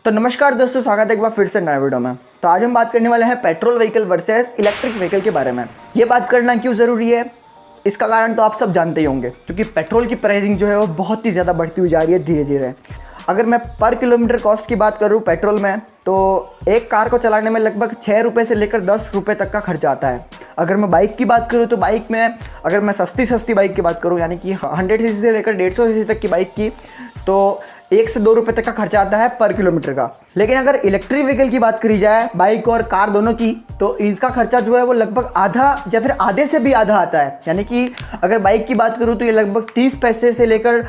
तो नमस्कार दोस्तों, स्वागत है एक बार फिर से नए वीडियो में। तो आज हम बात करने वाले हैं petrol vehicle versus electric vehicle के बारे में। ये बात करना क्यों ज़रूरी है, इसका कारण तो आप सब जानते ही होंगे, क्योंकि पेट्रोल की प्राइसिंग जो है वो बहुत ही ज़्यादा बढ़ती हुई जा रही है धीरे धीरे। अगर मैं पर किलोमीटर कॉस्ट की बात करूँ पेट्रोल में, तो एक कार को चलाने में लगभग 6 रुपये से लेकर 10 रुपये तक का खर्चा आता है। अगर मैं बाइक की बात करूँ तो बाइक में अगर मैं सस्ती बाइक की बात करूँ, यानी कि 100 सीसी से लेकर 150 सीसी तक की बाइक की, तो 1 से 2 रुपये तक का खर्चा आता है पर किलोमीटर का। लेकिन अगर इलेक्ट्रिक व्हीकल की बात करी जाए, बाइक और कार दोनों की, तो इसका खर्चा जो है वो लगभग आधा या फिर आधे से भी आधा आता है। यानी कि अगर बाइक की बात करूँ तो ये लगभग 30 पैसे से लेकर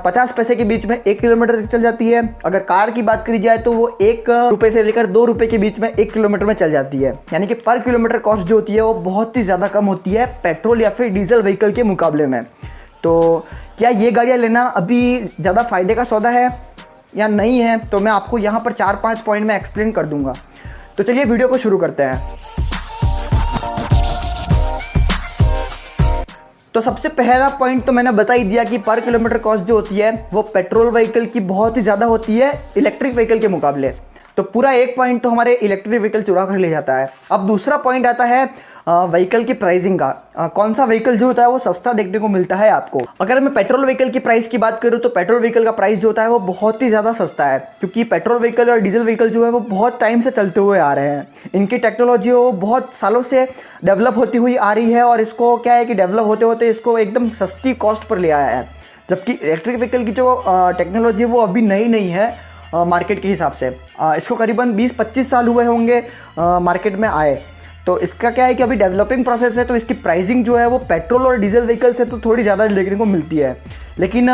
50 पैसे के बीच में 1 किलोमीटर तक चल जाती है। अगर कार की बात करी जाए तो वो 1 रुपये से लेकर 2 रुपये के बीच में 1 किलोमीटर में चल जाती है। यानी कि पर किलोमीटर कॉस्ट जो होती है वो बहुत ही ज़्यादा कम होती है पेट्रोल या फिर डीजल व्हीकल के मुकाबले में। तो क्या ये गाड़ियाँ लेना अभी ज़्यादा फ़ायदे का सौदा है या नहीं है, तो मैं आपको यहाँ पर 4-5 पॉइंट में एक्सप्लेन कर दूंगा। तो चलिए वीडियो को शुरू करते हैं। तो सबसे पहला पॉइंट तो मैंने बता ही दिया कि पर किलोमीटर कॉस्ट जो होती है वो पेट्रोल व्हीकल की बहुत ही ज़्यादा होती है इलेक्ट्रिक व्हीकल के मुकाबले। तो पूरा एक पॉइंट तो हमारे इलेक्ट्रिक व्हीकल चुरा कर ले जाता है। अब दूसरा पॉइंट आता है व्हीकल की प्राइसिंग का। कौन सा व्हीकल जो होता है वो सस्ता देखने को मिलता है आपको। अगर मैं पेट्रोल व्हीकल की प्राइस की बात करूँ तो पेट्रोल व्हीकल का प्राइस जो होता है वो बहुत ही ज़्यादा सस्ता है, क्योंकि पेट्रोल व्हीकल और डीजल व्हीकल जो है वो बहुत टाइम से चलते हुए आ रहे हैं। इनकी टेक्नोलॉजी वो बहुत सालों से डेवलप होती हुई आ रही है, और इसको क्या है कि डेवलप होते होते इसको एकदम सस्ती कॉस्ट पर ले आया है। जबकि इलेक्ट्रिक व्हीकल की जो टेक्नोलॉजी है वो अभी नई है मार्केट के हिसाब से। इसको करीबन 20-25 साल हुए होंगे मार्केट में आए। तो इसका क्या है कि अभी डेवलपिंग प्रोसेस है, तो इसकी प्राइसिंग जो है वो पेट्रोल और डीजल व्हीकल से तो थोड़ी ज़्यादा देखने को मिलती है। लेकिन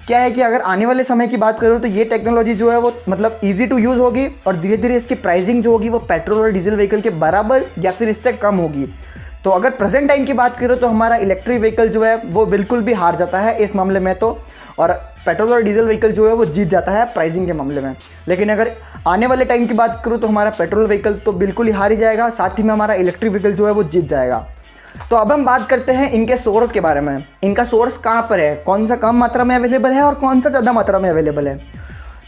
क्या है कि अगर आने वाले समय की बात करूँ तो ये टेक्नोलॉजी जो है वो मतलब ईजी टू यूज़ होगी, और धीरे धीरे इसकी प्राइसिंग जो होगी वो पेट्रोल और डीजल व्हीकल के बराबर या फिर इससे कम होगी। तो अगर प्रेजेंट टाइम की बात करें तो हमारा इलेक्ट्रिक व्हीकल जो है वो बिल्कुल भी हार जाता है इस मामले में, तो और पेट्रोल और डीजल व्हीकल जो है वो जीत जाता है प्राइसिंग के मामले में। लेकिन अगर आने वाले टाइम की बात करूँ तो हमारा पेट्रोल व्हीकल तो बिल्कुल ही हार ही जाएगा, साथ ही में हमारा इलेक्ट्रिक व्हीकल जो है वो जीत जाएगा। तो अब हम बात करते हैं इनके सोर्स के बारे में। इनका सोर्स कहाँ पर है, कौन सा कम मात्रा में अवेलेबल है और कौन सा ज़्यादा मात्रा में अवेलेबल है।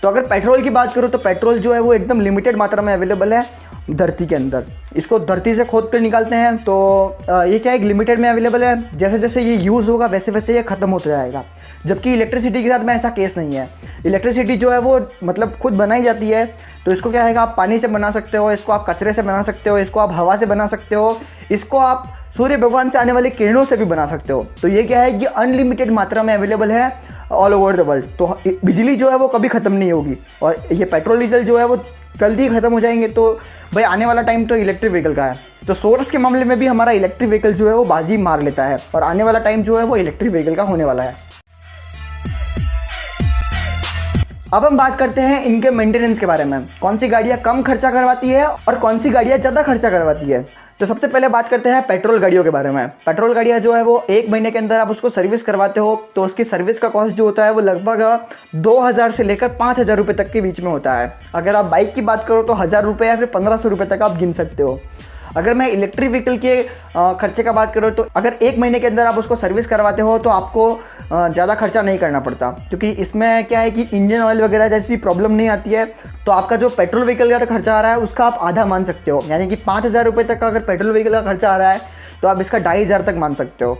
तो अगर पेट्रोल की बात करूँ तो पेट्रोल जो है वो एकदम लिमिटेड मात्रा में अवेलेबल है धरती के अंदर। इसको धरती से खोद कर निकालते हैं, तो ये क्या एक लिमिटेड में अवेलेबल है। जैसे जैसे ये यूज़ होगा वैसे वैसे ये ख़त्म होता जाएगा। जबकि इलेक्ट्रिसिटी के साथ में ऐसा केस नहीं है। इलेक्ट्रिसिटी जो है वो मतलब खुद बनाई जाती है, तो इसको क्या है कि आप पानी से बना सकते हो, इसको आप कचरे से बना सकते हो, इसको आप हवा से बना सकते हो, इसको आप सूर्य भगवान से आने वाले किरणों से भी बना सकते हो। तो ये क्या है कि अनलिमिटेड मात्रा में अवेलेबल है ऑल ओवर द वर्ल्ड। तो बिजली जो है वो कभी ख़त्म नहीं होगी, और ये पेट्रोल डीजल जो है वो जल्दी ख़त्म हो जाएंगे। तो भाई आने वाला टाइम तो इलेक्ट्रिक व्हीकल का है। तो सोर्स के मामले में भी हमारा इलेक्ट्रिक व्हीकल जो है वो बाजी मार लेता है, और आने वाला टाइम जो है वो इलेक्ट्रिक व्हीकल का होने वाला है। अब हम बात करते हैं इनके मेंटेनेंस के बारे में। कौन सी गाड़ियाँ कम खर्चा करवाती है और कौन सी गाड़ियाँ ज़्यादा खर्चा करवाती है। तो सबसे पहले बात करते हैं पेट्रोल गाड़ियों के बारे में। पेट्रोल गाड़ियाँ जो है वो 1 महीने के अंदर आप उसको सर्विस करवाते हो, तो उसकी सर्विस का कॉस्ट जो होता है वो लगभग 2000 से लेकर 5000 रुपये तक के बीच में होता है। अगर आप बाइक की बात करो तो 1000 रुपये या फिर 1500 रुपये तक आप गिन सकते हो। अगर मैं इलेक्ट्रिक व्हीकल के खर्चे का बात करूँ तो अगर 1 महीने के अंदर आप उसको सर्विस करवाते हो तो आपको ज़्यादा खर्चा नहीं करना पड़ता, क्योंकि इसमें क्या है कि इंजन ऑयल वगैरह जैसी प्रॉब्लम नहीं आती है। तो आपका जो पेट्रोल व्हीकल का खर्चा आ रहा है उसका आप आधा मान सकते हो, यानी कि 5000 रुपये तक का अगर पेट्रोल व्हीकल का खर्चा आ रहा है तो आप इसका 2500 तक मान सकते हो।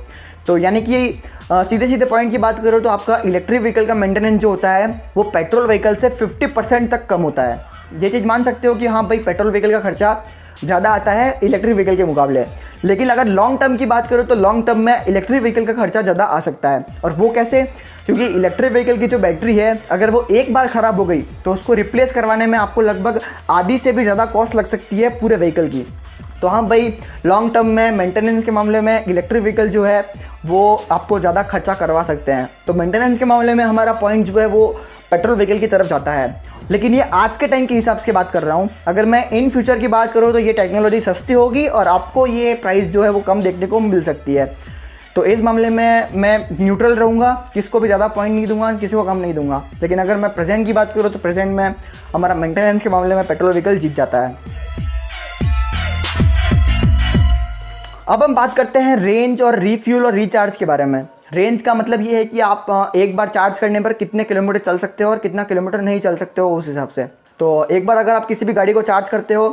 तो यानी कि सीधे पॉइंट की बात करो तो आपका इलेक्ट्रिक व्हीकल का मेंटेनेंस जो होता है वो पेट्रोल व्हीकल से 50% तक कम होता है। ये चीज़ मान सकते हो कि हाँ भाई पेट्रोल व्हीकल का खर्चा ज़्यादा आता है इलेक्ट्रिक व्हीकल के मुकाबले। लेकिन अगर लॉन्ग टर्म की बात करो तो लॉन्ग टर्म में इलेक्ट्रिक व्हीकल का खर्चा ज़्यादा आ सकता है। और वो कैसे, क्योंकि इलेक्ट्रिक व्हीकल की जो बैटरी है अगर वो एक बार ख़राब हो गई तो उसको रिप्लेस करवाने में आपको लगभग आधी से भी ज़्यादा कॉस्ट लग सकती है पूरे व्हीकल की। तो हाँ भाई लॉन्ग टर्म में मेंटेनेंस के मामले में इलेक्ट्रिक व्हीकल जो है वो आपको ज़्यादा खर्चा करवा सकते हैं। तो मेंटेनेंस के मामले में हमारा पॉइंट जो है वो पेट्रोल व्हीकल की तरफ जाता है। लेकिन ये आज के टाइम के हिसाब से बात कर रहा हूँ। अगर मैं इन फ्यूचर की बात करूँ तो ये टेक्नोलॉजी सस्ती होगी और आपको ये प्राइस जो है वो कम देखने को मिल सकती है। तो इस मामले में मैं न्यूट्रल रहूँगा, किसको भी ज़्यादा पॉइंट नहीं दूंगा, किसी को कम नहीं दूंगा। लेकिन अगर मैं प्रेजेंट की बात करूँ तो प्रेजेंट में हमारा मेंटेनेंस के मामले में पेट्रोल व्हीकल जीत जाता है। अब हम बात करते हैं रेंज और रीफ्यूल और रिचार्ज के बारे में। रेंज का मतलब ये है कि आप एक बार चार्ज करने पर कितने किलोमीटर चल सकते हो और कितना किलोमीटर नहीं चल सकते हो उस हिसाब से। तो एक बार अगर आप किसी भी गाड़ी को चार्ज करते हो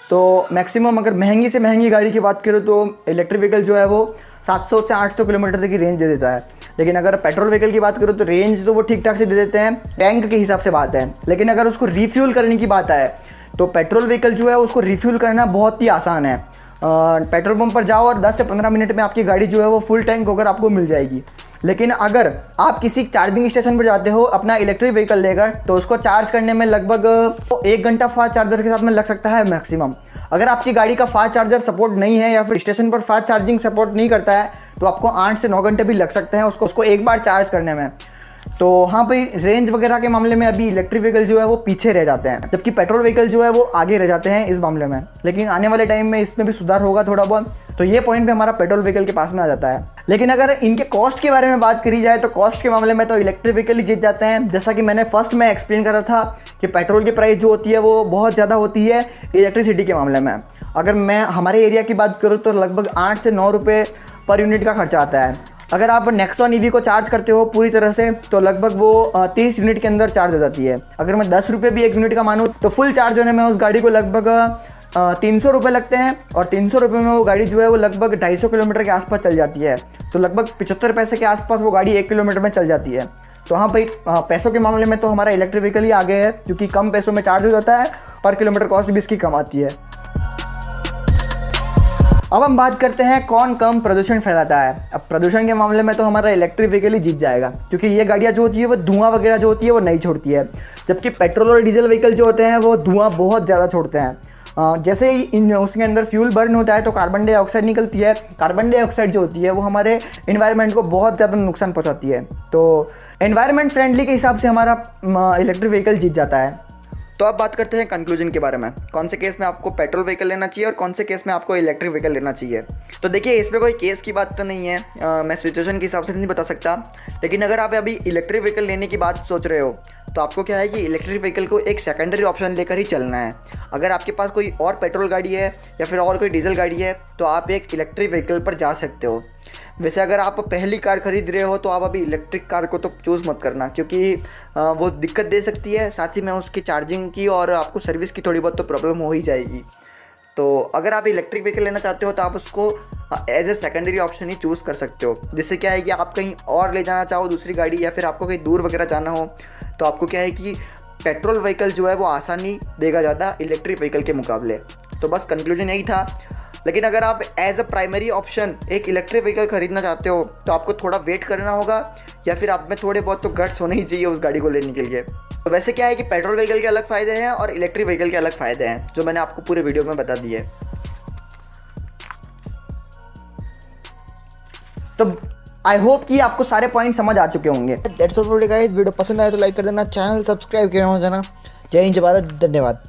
तो मैक्सिमम अगर महंगी से महंगी गाड़ी की बात करो तो इलेक्ट्रिक व्हीकल जो है वो 700 से 800 किलोमीटर तक की रेंज दे देता है। लेकिन अगर पेट्रोल व्हीकल की बात करो तो रेंज तो वो ठीक ठाक से दे देते हैं, टैंक के हिसाब से बात है। लेकिन अगर उसको रिफ्यूल करने की बात आए तो पेट्रोल व्हीकल जो है उसको रिफ्यूल करना बहुत ही आसान है। पेट्रोल पंप पर जाओ और 10 से 15 मिनट में आपकी गाड़ी जो है वो फुल टैंक होकर आपको मिल जाएगी। लेकिन अगर आप किसी चार्जिंग स्टेशन पर जाते हो अपना इलेक्ट्रिक व्हीकल लेकर तो उसको चार्ज करने में लगभग 1 घंटा फास्ट चार्जर के साथ में लग सकता है मैक्सिमम। अगर आपकी गाड़ी का फास्ट चार्जर सपोर्ट नहीं है या फिर स्टेशन पर फास्ट चार्जिंग सपोर्ट नहीं करता है तो आपको 8 से 9 घंटे भी लग सकते हैं उसको एक बार चार्ज करने में। तो हाँ भाई, रेंज वगैरह के मामले में अभी इलेक्ट्रिक व्हीकल जो है वो पीछे रह जाते हैं, जबकि पेट्रोल व्हीकल जो है वो आगे रह जाते हैं इस मामले में। लेकिन आने वाले टाइम में इसमें भी सुधार होगा थोड़ा बहुत, तो ये पॉइंट भी हमारा पेट्रोल व्हीकल के पास में आ जाता है। लेकिन अगर इनके कॉस्ट के बारे में बात करी जाए तो कॉस्ट के मामले में तो इलेक्ट्रिक व्हीकल ही जीत जाते हैं। जैसा कि मैंने फर्स्ट में एक्सप्लेन करा था कि पेट्रोल की प्राइस जो होती है वो बहुत ज़्यादा होती है इलेक्ट्रिसिटी के मामले में। अगर मैं हमारे एरिया की बात करूँ तो लगभग 8 से 9 रुपये पर यूनिट का खर्चा आता है। अगर आप नेक्सॉन ईवी को चार्ज करते हो पूरी तरह से तो लगभग वो 30 यूनिट के अंदर चार्ज हो जाती है। अगर मैं 10 रुपये भी 1 यूनिट का मानूँ तो फुल चार्ज होने में उस गाड़ी को लगभग 300 रुपये लगते हैं, और 300 रुपये में वो गाड़ी जो है वो लगभग 250 किलोमीटर के आसपास चल जाती है। तो लगभग 75 पैसे के आसपास वो गाड़ी 1 किलोमीटर में चल जाती है। तो हाँ भाई, पैसों के मामले में तो हमारा इलेक्ट्रिक व्हीकल ही आगे है, क्योंकि कम पैसों में चार्ज हो जाता है, पर किलोमीटर कॉस्ट भी इसकी कम आती है। अब हम बात करते हैं कौन कम प्रदूषण फैलाता है। अब प्रदूषण के मामले में तो हमारा इलेक्ट्रिक व्हीकल ही जीत जाएगा, क्योंकि ये गाड़ियाँ जो होती है वो धुआं वगैरह जो होती है वो नहीं छोड़ती है, जबकि पेट्रोल और डीजल व्हीकल जो होते हैं वो धुआं बहुत ज़्यादा छोड़ते हैं। जैसे ही उसके अंदर फ्यूल बर्न होता है तो कार्बन डाइऑक्साइड निकलती है। कार्बन डाइऑक्साइड जो होती है वो हमारे एनवायरनमेंट को बहुत ज़्यादा नुकसान पहुँचाती है। तो एनवायरनमेंट फ्रेंडली के हिसाब से हमारा इलेक्ट्रिक व्हीकल जीत जाता है। तो अब बात करते हैं कंक्लूजन के बारे में, कौन से केस में आपको पेट्रोल व्हीकल लेना चाहिए और कौन से केस में आपको इलेक्ट्रिक व्हीकल लेना चाहिए। तो देखिए, इसमें कोई केस की बात तो नहीं है, मैं सिचुएशन के हिसाब से नहीं बता सकता। लेकिन अगर आप अभी इलेक्ट्रिक व्हीकल लेने की बात सोच रहे हो तो आपको क्या है कि इलेक्ट्रिक व्हीकल को एक सेकेंडरी ऑप्शन लेकर ही चलना है। अगर आपके पास कोई और पेट्रोल गाड़ी है या फिर और कोई डीजल गाड़ी है तो आप एक इलेक्ट्रिक व्हीकल पर जा सकते हो। वैसे अगर आप पहली कार खरीद रहे हो तो आप अभी इलेक्ट्रिक कार को तो चूज़ मत करना, क्योंकि वो दिक्कत दे सकती है, साथ ही में उसकी चार्जिंग की और आपको सर्विस की थोड़ी बहुत तो प्रॉब्लम हो ही जाएगी। तो अगर आप इलेक्ट्रिक व्हीकल लेना चाहते हो तो आप उसको एज ए सेकेंडरी ऑप्शन ही चूज़ कर सकते हो। जिससे क्या है कि आप कहीं और ले जाना चाहो दूसरी गाड़ी, या फिर आपको कहीं दूर वगैरह जाना हो तो आपको क्या है कि पेट्रोल व्हीकल जो है वो आसानी देगा ज़्यादा इलेक्ट्रिक व्हीकल के मुकाबले। तो बस कंक्लूजन यही था। लेकिन अगर आप एज अ प्राइमरी ऑप्शन एक इलेक्ट्रिक व्हीकल खरीदना चाहते हो तो आपको थोड़ा वेट करना होगा, या फिर आप में थोड़े बहुत तो गट्स होने ही चाहिए उस गाड़ी को लेने के लिए। तो वैसे क्या है कि पेट्रोल व्हीकल के अलग फ़ायदे हैं और इलेक्ट्रिक व्हीकल के अलग फ़ायदे हैं, जो मैंने आपको पूरे वीडियो में बता दिए। तो आई होप कि आपको सारे पॉइंट समझ आ चुके होंगे। That's all for today guys. Video पसंद आए तो लाइक कर देना, चैनल सब्सक्राइब करना हो जाना। जय हिंद, जय भारत, धन्यवाद।